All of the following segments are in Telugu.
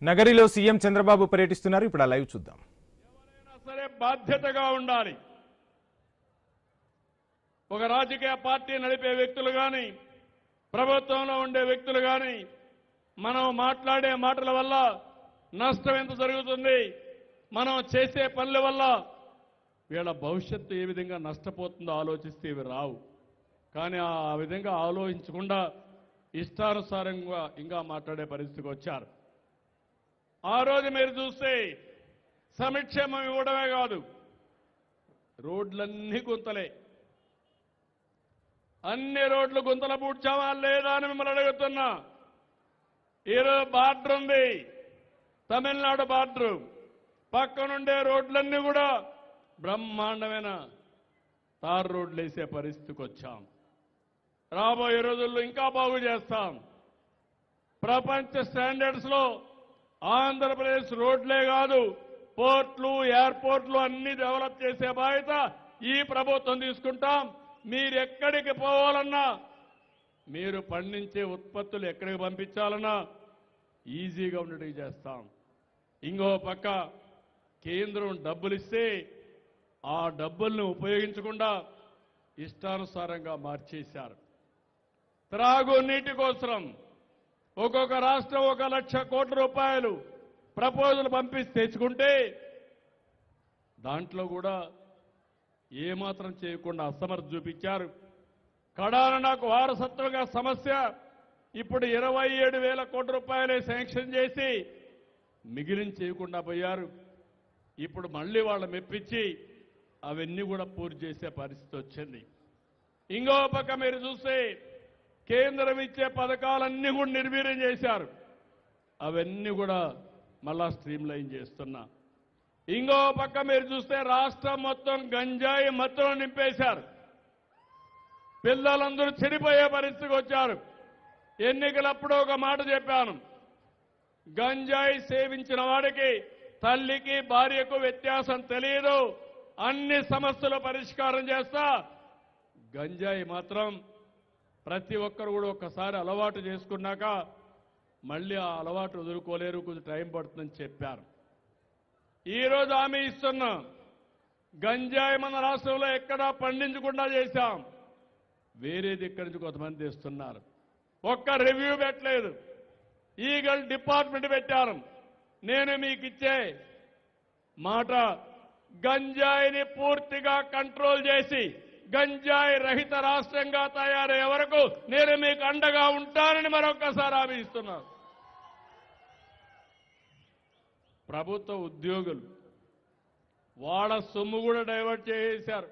నగరిలో సీఎం చంద్రబాబు పర్యటిస్తున్నారు. ఇప్పుడు ఆ లైవ్ చూద్దాం. ఎవరైనా సరే బాధ్యతగా ఉండాలి. ఒక రాజకీయ పార్టీ నడిపే వ్యక్తులు కానీ, ప్రభుత్వంలో ఉండే వ్యక్తులు కానీ, మనం మాట్లాడే మాటల వల్ల నష్టం ఎంత జరుగుతుంది, మనం చేసే పనుల వల్ల వీళ్ళ భవిష్యత్తు ఏ విధంగా నష్టపోతుందో ఆలోచిస్తే ఇవి రావు. కానీ ఆ విధంగా ఆలోచించకుండా ఇష్టానుసారంగా ఇంకా మాట్లాడే పరిస్థితికి వచ్చారు. ఆ రోజు మీరు చూస్తే సంక్షేమం ఇవ్వడమే కాదు, రోడ్లన్నీ గుంతలే. అన్ని రోడ్లు గుంతల పూడ్చామా లేదా అని మిమ్మల్ని అడుగుతున్నా. ఈరోజు బార్డర్ ఉంది, తమిళనాడు బార్డర్, పక్కనుండే రోడ్లన్నీ కూడా బ్రహ్మాండమైన తార్ రోడ్లు వేసే పరిస్థితికి వచ్చాం. రాబోయే రోజుల్లో ఇంకా బాగు చేస్తాం. ప్రపంచ స్టాండర్డ్స్ లో ఆంధ్రప్రదేశ్ రోడ్లే కాదు, పోర్ట్లు, ఎయిర్పోర్ట్లు అన్ని డెవలప్ చేసే బాధ్యత ఈ ప్రభుత్వం తీసుకుంటాం. మీరు ఎక్కడికి పోవాలన్నా, మీరు పండించే ఉత్పత్తులు ఎక్కడికి పంపించాలన్నా ఈజీగా ఉండేటివి చేస్తాం. ఇంకో పక్క కేంద్రం డబ్బులు ఇస్తే ఆ డబ్బుల్ని ఉపయోగించకుండా ఇష్టానుసారంగా మార్చేశారు. త్రాగునీటి కోసం ఒక్కొక్క రాష్ట్రం 1,00,000 కోట్ల రూపాయలు ప్రపోజల్ పంపిస్తే తెచ్చుకుంటే దాంట్లో కూడా ఏమాత్రం చేయకుండా అసమర్థ చూపించారు. కడాన నాకు వారసత్వంగా సమస్య ఇప్పుడు 27,000 కోట్ల రూపాయలే శాంక్షన్ చేసి మిగిలిన చేయకుండా పోయారు. ఇప్పుడు మళ్ళీ వాళ్ళ మెప్పించి అవన్నీ కూడా పూర్తి చేసే పరిస్థితి వచ్చింది. ఇంకో పక్క మీరు చూస్తే కేంద్రం ఇచ్చే పథకాలన్నీ కూడా నిర్వీర్యం చేశారు. అవన్నీ కూడా మళ్ళా స్ట్రీమ్ లైన్ చేస్తున్నా. ఇంకో పక్క మీరు చూస్తే రాష్ట్రం మొత్తం గంజాయి మత్తులో నింపేశారు. పిల్లలందరూ చెడిపోయే పరిస్థితికి వచ్చారు. ఎన్నికలప్పుడు ఒక మాట చెప్పాను, గంజాయి సేవించిన వాడికి తల్లికి భార్యకు వ్యత్యాసం తెలియదు, అన్ని సమస్యలు పరిష్కారం చేస్తా. గంజాయి మాత్రం ప్రతి ఒక్కరు కూడా ఒక్కసారి అలవాటు చేసుకున్నాక మళ్ళీ ఆ అలవాటు వదులుకోలేరు, కొంచెం టైం పడుతుందని చెప్పారు. ఈరోజు హామీ ఇస్తున్నాం, గంజాయి మన రాష్ట్రంలో ఎక్కడా పండించకుండా చేశాం. వేరేది ఇక్కడి నుంచి కొంతమంది తెస్తున్నారు. ఒక్క రివ్యూ పెట్టలేదు. ఈగల్ డిపార్ట్మెంట్ పెట్టారు. నేను మీకు ఇచ్చే మాట, గంజాయిని పూర్తిగా కంట్రోల్ చేసి గంజాయి రహిత రాష్ట్రంగా తయారయ్యే వరకు నేను మీకు అండగా ఉంటానని మరొక్కసారి హామీ ఇస్తున్నాను. ప్రభుత్వ ఉద్యోగులు వాళ్ళ సొమ్ము కూడా డైవర్ట్ చేశారు.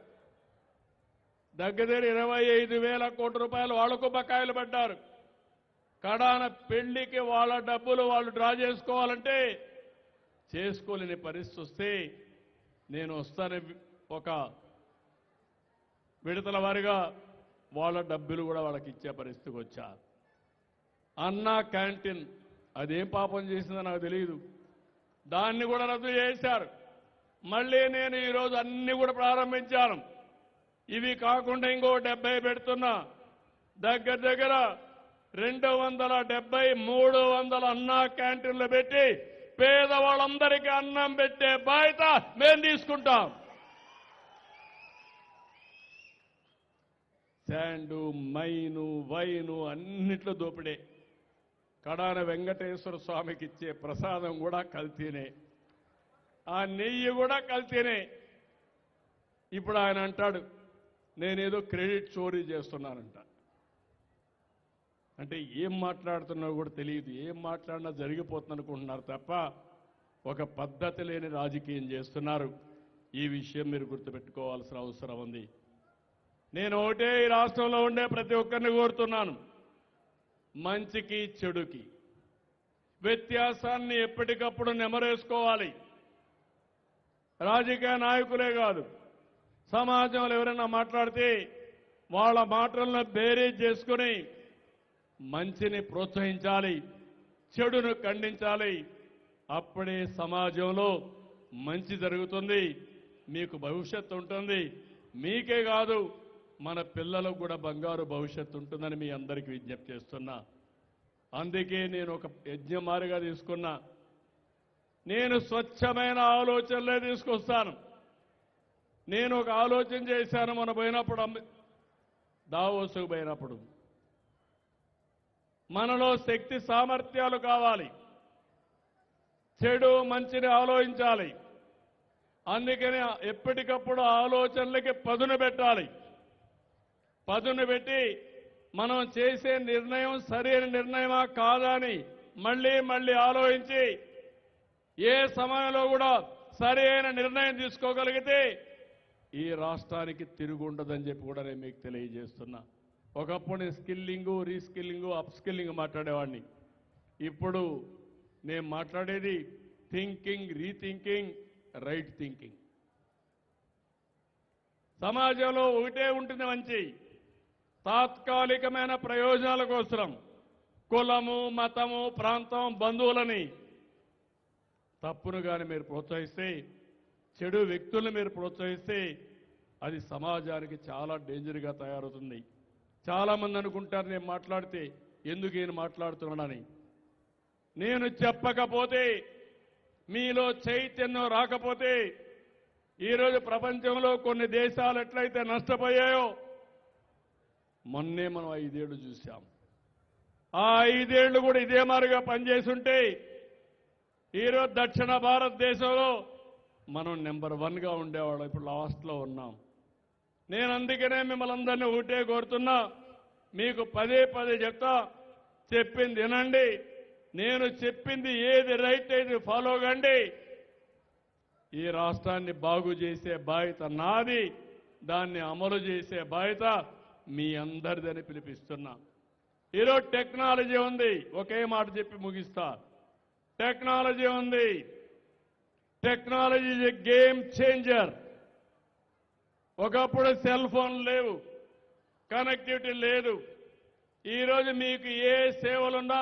దగ్గర 25,000 కోట్ల రూపాయలు వాళ్లకు బకాయిలు పడ్డారు. కడాన పెళ్లికి వాళ్ళ డబ్బులు వాళ్ళు డ్రా చేసుకోవాలంటే చేసుకోలేని పరిస్థితి వస్తే నేను వస్తానని ఒక విడతల వారిగా వాళ్ళ డబ్బులు కూడా వాళ్ళకి ఇచ్చే పరిస్థితికి వచ్చారు. అన్నా క్యాంటీన్ అదేం పాపం చేసిందో నాకు తెలియదు, దాన్ని కూడా రద్దు చేశారు. మళ్ళీ నేను ఈరోజు అన్ని కూడా ప్రారంభించాను. ఇవి కాకుండా ఇంకో 70 పెడుతున్నా. దగ్గర 270, 300 అన్నా క్యాంటీన్లు పెట్టి పేదవాళ్ళందరికీ అన్నం పెట్టే బాధ్యత మేము తీసుకుంటాం. శాండు, మైను, వైను అన్నిట్లో దోపిడే. కడాన వెంకటేశ్వర స్వామికి ఇచ్చే ప్రసాదం కూడా కల్తీనే, ఆ నెయ్యి కూడా కల్తీనే. ఇప్పుడు ఆయన అంటాడు నేనేదో క్రెడిట్ చోరీ చేస్తున్నానంట. అంటే ఏం మాట్లాడుతున్నారో కూడా తెలియదు, ఏం మాట్లాడినా జరిగిపోతుంది అనుకుంటున్నారు తప్ప ఒక పద్ధతి లేని రాజకీయం చేస్తున్నారు. ఈ విషయం మీరు గుర్తుపెట్టుకోవాల్సిన అవసరం ఉంది. నేను ఒకటే ఈ రాష్ట్రంలో ఉండే ప్రతి ఒక్కరిని కోరుతున్నాను, మంచికి చెడుకి వ్యత్యాసాన్ని ఎప్పటికప్పుడు నెమరేసుకోవాలి. రాజకీయ నాయకులే కాదు, సమాజంలో ఎవరైనా మాట్లాడితే వాళ్ళ మాటలను బేరీజ్ చేసుకుని మంచిని ప్రోత్సహించాలి, చెడును ఖండించాలి. అప్పుడే సమాజంలో మంచి జరుగుతుంది, మీకు భవిష్యత్తు ఉంటుంది. మీకే కాదు మన పిల్లలకు కూడా బంగారు భవిష్యత్తు ఉంటుందని మీ అందరికీ విజ్ఞప్తి చేస్తున్నా. అందుకే నేను ఒక యజ్ఞమారిగా తీసుకున్నా, నేను స్వచ్ఛమైన ఆలోచనలే తీసుకొస్తాను. నేను ఒక ఆలోచన చేశాను మన పోయినప్పుడు దావోసుకు పోయినప్పుడు. మనలో శక్తి సామర్థ్యాలు కావాలి, చెడు మంచిని ఆలోచించాలి. అందుకని ఎప్పటికప్పుడు ఆలోచనలకి పదును పెట్టాలి. పదును పెట్టి మనం చేసే నిర్ణయం సరైన నిర్ణయమా కాదా అని మళ్ళీ మళ్ళీ ఆలోచించి ఏ సమయంలో కూడా సరైన నిర్ణయం తీసుకోగలిగితే ఈ రాష్ట్రానికి తిరుగుండదని చెప్పి కూడా నేను మీకు తెలియజేస్తున్నా. ఒకప్పుడు నేను స్కిల్లింగు, రీస్కిల్లింగు, అప్స్కిల్లింగ్ మాట్లాడేవాడిని. ఇప్పుడు నేను మాట్లాడేది థింకింగ్, రీథింకింగ్, రైట్ థింకింగ్. సమాజంలో ఒకటే ఉంటుంది మంచి, తాత్కాలికమైన ప్రయోజనాల కోసం కులము, మతము, ప్రాంతం, బంధువులని తప్పును కానీ మీరు ప్రోత్సహిస్తే, చెడు వ్యక్తులను మీరు ప్రోత్సహిస్తే అది సమాజానికి చాలా డేంజర్గా తయారవుతుంది. చాలా మంది అనుకుంటారు నేను మాట్లాడితే ఎందుకు ఈయన మాట్లాడుతున్నానని. నేను చెప్పకపోతే, మీలో చైతన్యం రాకపోతే ఈరోజు ప్రపంచంలో కొన్ని దేశాలు ఎట్లయితే నష్టపోయాయో మొన్నే మనం 5 ఏళ్లు చూశాం. ఆ 5 ఏళ్లు కూడా ఇదే మాదిరిగా పనిచేస్తుంటే ఈరోజు దక్షిణ భారతదేశంలో మనం నెంబర్ 1గా ఉండేవాళ్ళం. ఇప్పుడు లాస్ట్లో ఉన్నాం. నేను అందుకనే మిమ్మల్ని అందరినీ ఒకటే కోరుతున్నా, మీకు పదే పదే చెప్తా, చెప్పింది వినండి. నేను చెప్పింది ఏది రైట్ అయితే ఫాలో కండి. ఈ రాష్ట్రాన్ని బాగు చేసే బాధ్యత నాది, దాన్ని అమలు చేసే బాధ్యత మీ అందరిదని పిలిపిస్తున్నా. ఈరోజు టెక్నాలజీ ఉంది, ఒకే మాట చెప్పి ముగిస్తా. టెక్నాలజీ ఉంది. Technology is a game changer. ఒకప్పుడు సెల్ ఫోన్ లేవు, కనెక్టివిటీ లేదు. ఈరోజు మీకు ఏ సేవలున్నా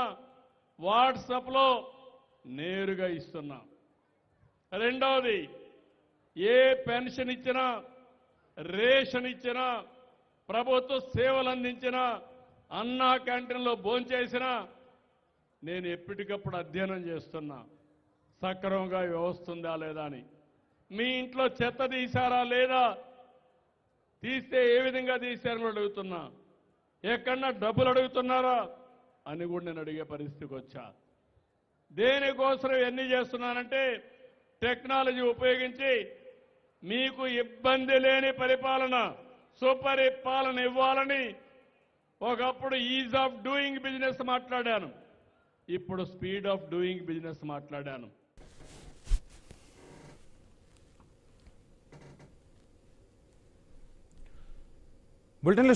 వాట్సాప్లో నేరుగా ఇస్తున్నాం. రెండవది, ఏ పెన్షన్ ఇచ్చినా, రేషన్ ఇచ్చినా, ప్రభుత్వ సేవలు అందించినా, అన్నా క్యాంటీన్లో భోంచేసినా నేను ఎప్పటికప్పుడు అధ్యయనం చేస్తున్నా, సక్రమంగా వ్యవస్థ ఉందా లేదా అని. మీ ఇంట్లో చెత్త తీశారా లేదా, తీస్తే ఏ విధంగా తీశారని అడుగుతున్నా. ఎక్కడన్నా డబ్బులు అడుగుతున్నారా అని కూడా నేను అడిగే పరిస్థితికి వచ్చా. దేనికోసం ఇవన్నీ చేస్తున్నానంటే టెక్నాలజీ ఉపయోగించి మీకు ఇబ్బంది లేని పరిపాలన, సుపరిపాలన ఇవ్వాలని. ఒకప్పుడు ఈజ్ ఆఫ్ డూయింగ్ బిజినెస్ మాట్లాడాను, ఇప్పుడు స్పీడ్ ఆఫ్ డూయింగ్ బిజినెస్ మాట్లాడాను. బులెటిన్లో